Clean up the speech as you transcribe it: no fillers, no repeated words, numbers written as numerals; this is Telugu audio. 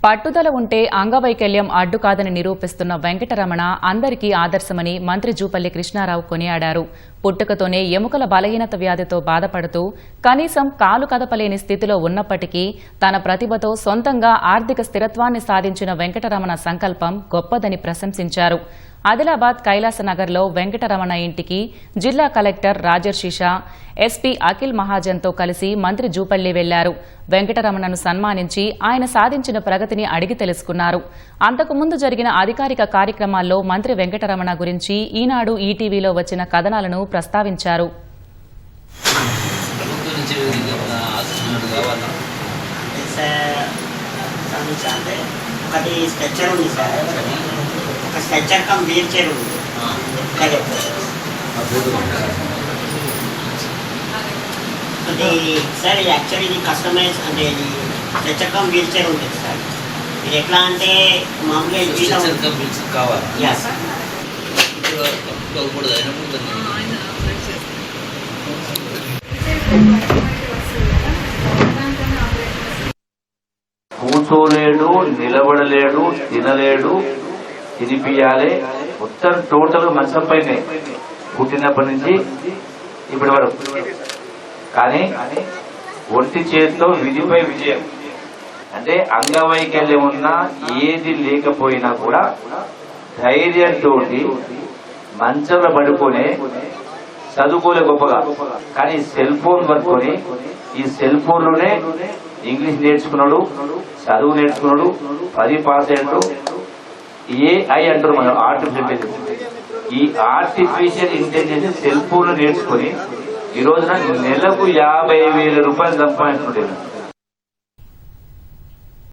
పట్టుదల ఉంటే అంగవైకల్యం అడ్డు కాదని నిరూపిస్తున్న వెంకటరమణ అందరికీ ఆదర్శమని మంత్రి జూపల్లి కృష్ణారావు కొనియాడారు. పుట్టుకతోనే ఎముకల బలహీనత వ్యాధితో బాధపడుతూ కనీసం కాలు కదపలేని స్థితిలో ఉన్నప్పటికీ తన ప్రతిభతో సొంతంగా ఆర్థిక స్థిరత్వాన్ని సాధించిన వెంకటరమణ సంకల్పం గొప్పదని ప్రశంసించారు. ఆదిలాబాద్ కైలాసనగర్లో వెంకటరమణ ఇంటికి జిల్లా కలెక్టర్ రాజర్షిషా, ఎస్పీ అఖిల్ మహాజన్తో కలిసి మంత్రి జూపల్లి వెళ్లారు. వెంకటరమణను సన్మానించి ఆయన సాధించిన ప్రగతిని అడిగి తెలుసుకున్నారు. అంతకుముందు జరిగిన అధికారిక కార్యక్రమాల్లో మంత్రి వెంకటరమణ గురించి ఈనాడు ఈటీవీలో వచ్చిన కథనాలను ప్రస్తావించారు. స్ట్రెచ్చర్ కమ్ వీల్ చైర్ ఉంది సార్. యాక్చువల్లీ ఇది కస్టమైజ్ అంటే ఇది స్ట్రెచ్చర్ కమ్ వీల్ చైర్ ఉంటుంది సార్. ఇది ఎట్లా అంటే మామూలుగా కావాలి. కూర్చోలేడు, నిలబడలేడు, తినలేడు, తినిపియాలి. మొత్తం టోటల్ మంచం పైనే పుట్టినప్పటి నుంచి ఇప్పటి వరకు. కానీ ఒంటి చేతితో విధిపై విజయం. అంటే అంగవైకల్యం ఉన్నా ఏది లేకపోయినా కూడా ధైర్యంతో మంచంలో పడుకొని చదువుకోలే గొప్పగా. కానీ సెల్ ఫోన్ పట్టుకొని ఈ సెల్ ఫోన్ లోనే ఇంగ్లీష్ నేర్చుకున్నాడు, చదువు నేర్చుకున్నాడు, 10 పాస్ అయ్యాడు. ఏఐ అంటారు మనం, ఆర్టిఫిషియల్ ఇంటెలిజెన్స్. ఈ ఆర్టిఫిషియల్ ఇంటెలిజెన్స్ సెల్ ఫోన్ లో నేర్చుకుని ఈ రోజున నెలకు 50,000 రూపాయలు సంపాదించుకుంటారు.